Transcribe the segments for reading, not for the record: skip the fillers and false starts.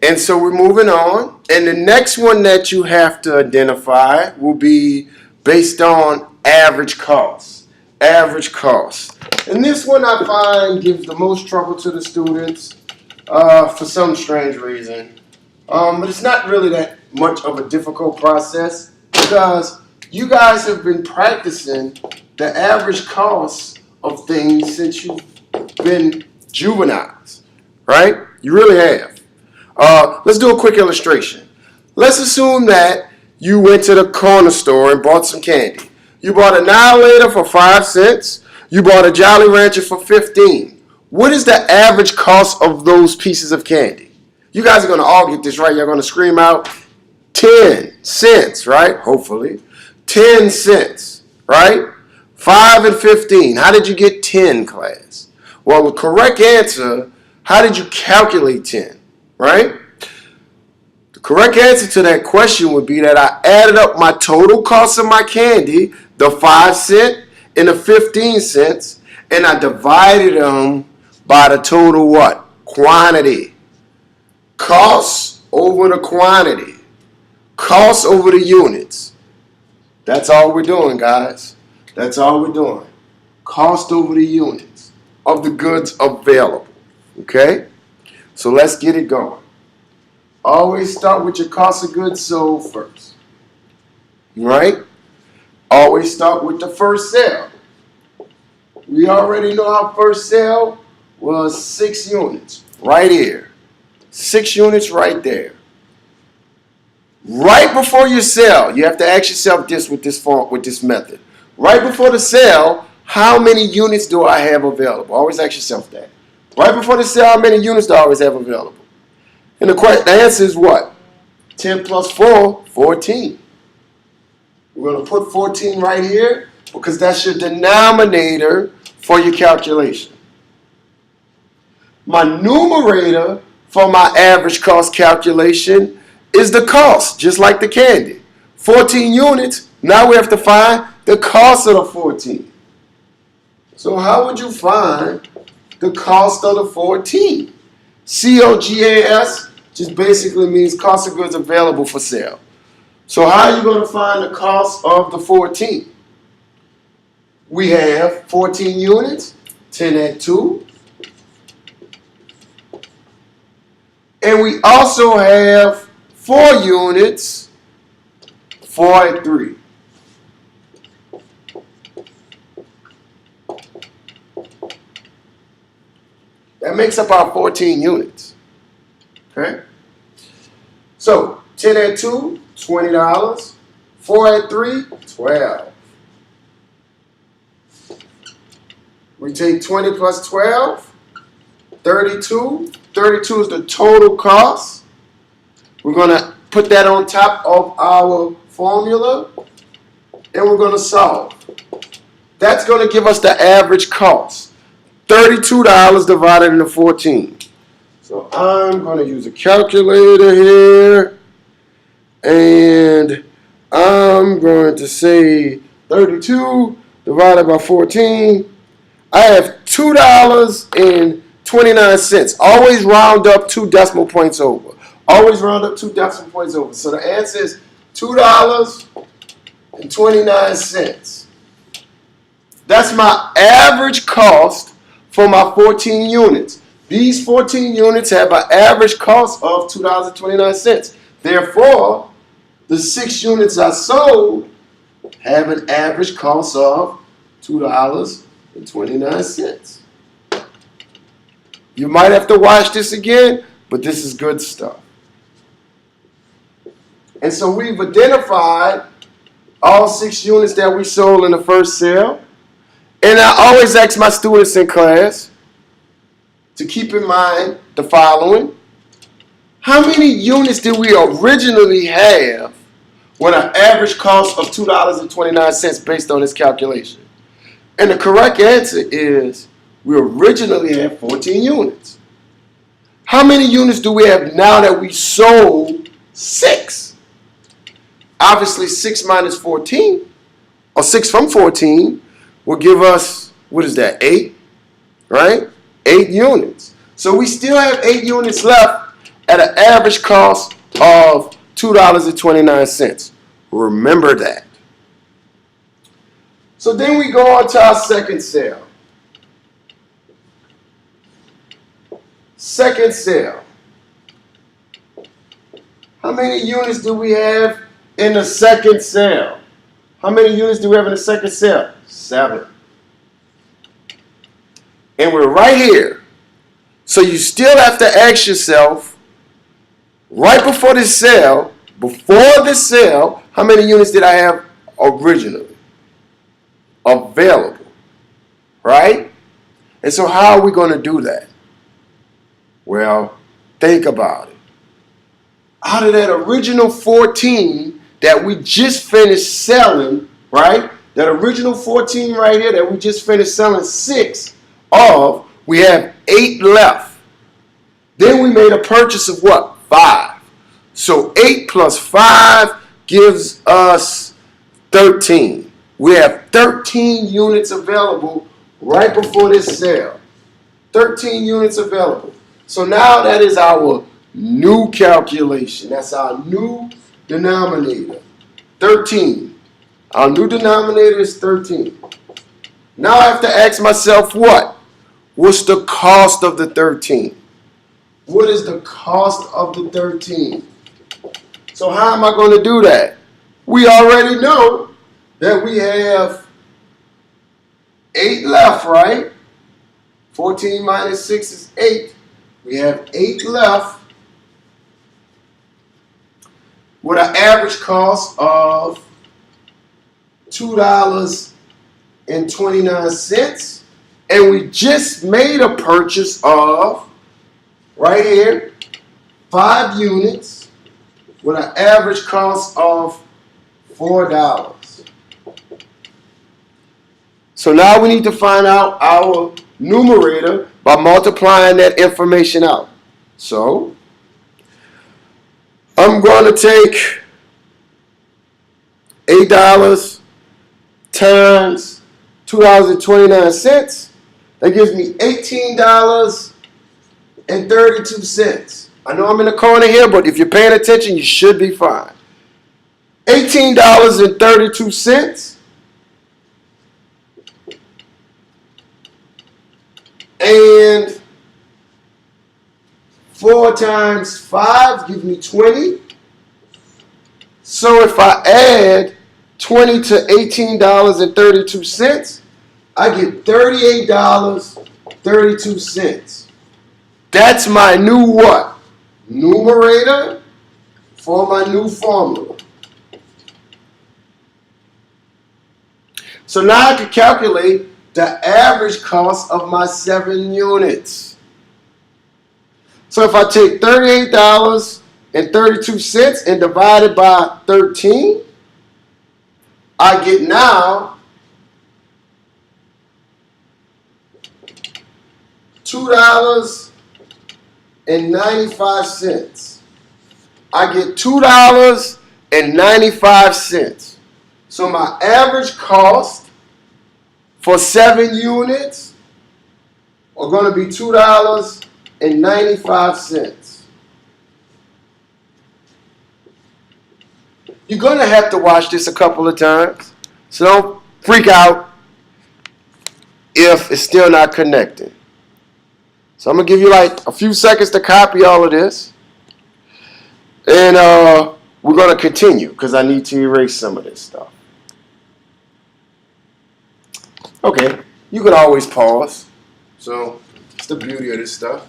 And so we're moving on. And the next one that you have to identify will be based on average cost. Average cost. And this one I find gives the most trouble to the students for some strange reason. But it's not really that much of a difficult process because you guys have been practicing the average cost of things since you've been juveniles, right? You really have. Let's do a quick illustration. Let's assume that you went to the corner store and bought some candy. You bought an Annihilator for 5 cents. You bought a Jolly Rancher for 15. What is the average cost of those pieces of candy? You guys are going to all get this right. You're going to scream out 10 cents, right? Hopefully. 10 cents, right? 5 and 15. How did you get 10, class? Well, the correct answer, how did you calculate 10? Right? The correct answer to that question would be that I added up my total cost of my candy, the 5 cent and the 15 cents, and I divided them by the total what? Quantity. Cost over the quantity. Cost over the units. That's all we're doing, guys. That's all we're doing. Cost over the units of the goods available. Okay? So let's get it going. Always start with your cost of goods sold first. Right? Always start with the first sale. We already know our first sale was 6 units. Right here. 6 units right there. Right before you sell, you have to ask yourself this with this method. Right before the sale, how many units do I have available? Always ask yourself that. Right before the sale, how many units do I always have available? And the answer is what? 10 plus 4, 14. We're going to put 14 right here because that's your denominator for your calculation. My numerator for my average cost calculation is the cost, just like the candy. 14 units, now we have to find the cost of the 14. So how would you find the cost of the 14? COGAS just basically means cost of goods available for sale. So how are you going to find the cost of the 14? We have 14 units, 10 at 2. And we also have 4 units, 4 at 3. That makes up our 14 units. Okay? So, 10 at 2, $20. 4 at 3, $12. We take 20 plus 12, 32. 32 is the total cost. We're going to put that on top of our formula, and we're going to solve. That's going to give us the average cost. $32 divided into 14. So I'm going to use a calculator here, and I'm going to say 32 divided by 14. I have $2.29. Always round up 2 decimal points over. Always round up 2 decimal points over. So the answer is $2.29. That's my average cost for my 14 units. These 14 units have an average cost of $2.29. Therefore, the 6 units I sold have an average cost of $2.29. You might have to watch this again, but this is good stuff. And so we've identified all 6 units that we sold in the first sale. And I always ask my students in class to keep in mind the following. How many units did we originally have with an average cost of $2.29 based on this calculation? And the correct answer is we originally had 14 units. How many units do we have now that we sold 6? Obviously 6 minus 14, or 6 from 14, will give us, what is that, 8, right? 8 units. So we still have 8 units left at an average cost of $2.29. Remember that. So then we go on to our second sale. Second sale. How many units do we have in the second sale? How many units do we have in the second sale? 7. And we're right here. So you still have to ask yourself, right before this sale, how many units did I have originally available? Right? And so how are we going to do that? Well, think about it. Out of that original 14 that we just finished selling, right? That original 14 right here that we just finished selling 6 of, we have 8 left. Then we made a purchase of what? 5. So 8 plus 5 gives us 13. We have 13 units available right before this sale. 13 units available. So now that is our new calculation. That's our new denominator. 13. Our new denominator is 13. Now I have to ask myself what? What's the cost of the 13? What is the cost of the 13? So how am I going to do that? We already know that we have 8 left, right? 14 minus 6 is 8. We have 8 left with an average cost of $2.29. And we just made a purchase of, right here, 5 units with an average cost of $4. So now we need to find out our numerator by multiplying that information out. So I'm going to take $8 times $2.29. That gives me $18.32. I know I'm in the corner here, but if you're paying attention, you should be fine. $18.32. And 4 times 5 gives me 20. So if I add 20 to $18.32, I get $38.32. That's my new what? Numerator for my new formula. So now I can calculate the average cost of my 7 units. So if I take $38.32 and divide it by 13, I get now $2.95. I get $2.95. So my average cost for 7 units are going to be $2.95. You're going to have to watch this a couple of times. So don't freak out if it's still not connecting. So I'm going to give you like a few seconds to copy all of this. And we're going to continue because I need to erase some of this stuff. Okay, you can always pause. So it's the beauty of this stuff.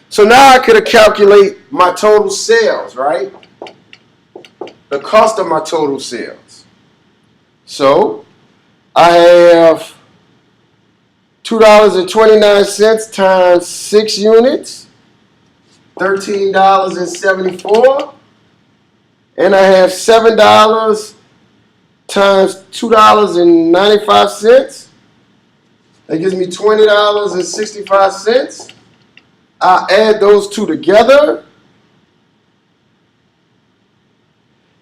So now I could calculate my total sales, right? The cost of my total sales. So I have $2.29 times 6 units, $13.74. And I have $7 times $2.95. That gives me $20.65. I add those two together,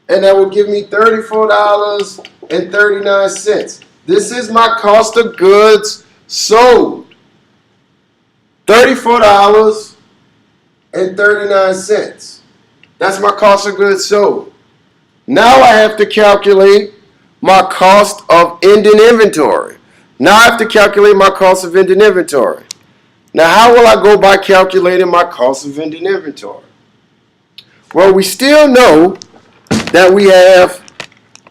and that will give me $34.39. This is my cost of goods sold. $34.39. That's my cost of goods sold. Now I have to calculate my cost of ending inventory. Now I have to calculate my cost of ending inventory. Now how will I go by calculating my cost of ending inventory? Well, we still know that we have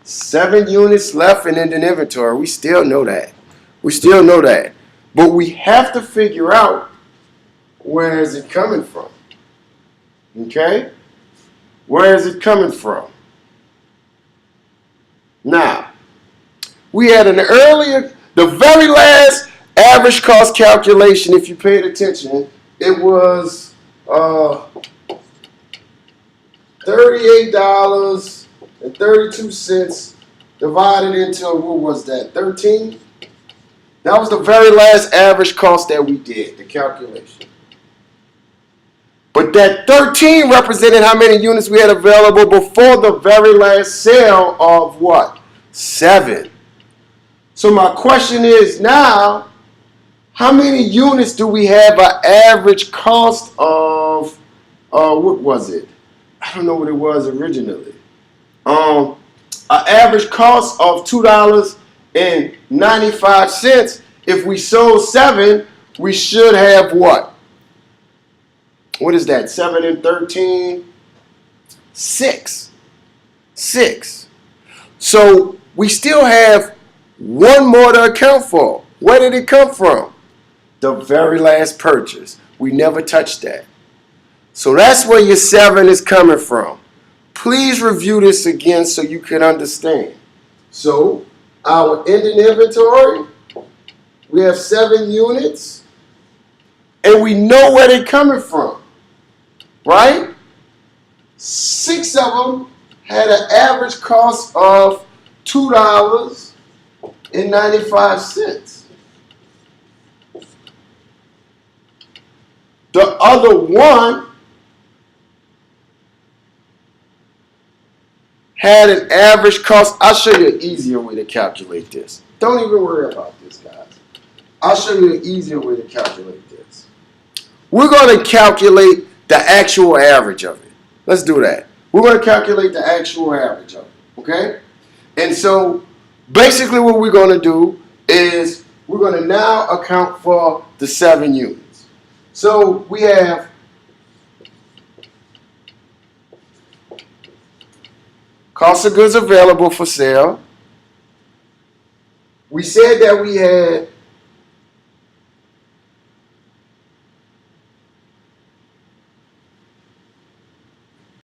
7 units left in ending inventory. We still know that. We still know that. But we have to figure out where is it coming from. Okay? Where is it coming from? Now, we had an earlier, the very last average cost calculation, if you paid attention, it was $38.32 divided into, what was that, 13? That was the very last average cost that we did, the calculation. But that 13 represented how many units we had available before the very last sale of what? 7. So my question is now, how many units do we have an average cost of, what was it? I don't know what it was originally. An average cost of $2.95. If we sold 7, we should have what? What is that? 7 and 13? 6. 6. So we still have one more to account for. Where did it come from? The very last purchase. We never touched that. So that's where your 7 is coming from. Please review this again so you can understand. So our ending inventory, we have 7 units, and we know where they're coming from, right? 6 of them had an average cost of $2.95. The other one had an average cost. I'll show you an easier way to calculate this. Don't even worry about this, guys. I'll show you an easier way to calculate this. We're going to calculate the actual average of it. Let's do that. We're going to calculate the actual average of it, okay? And so basically what we're going to do is we're going to now account for the 7 units. So we have cost of goods available for sale. We said that we had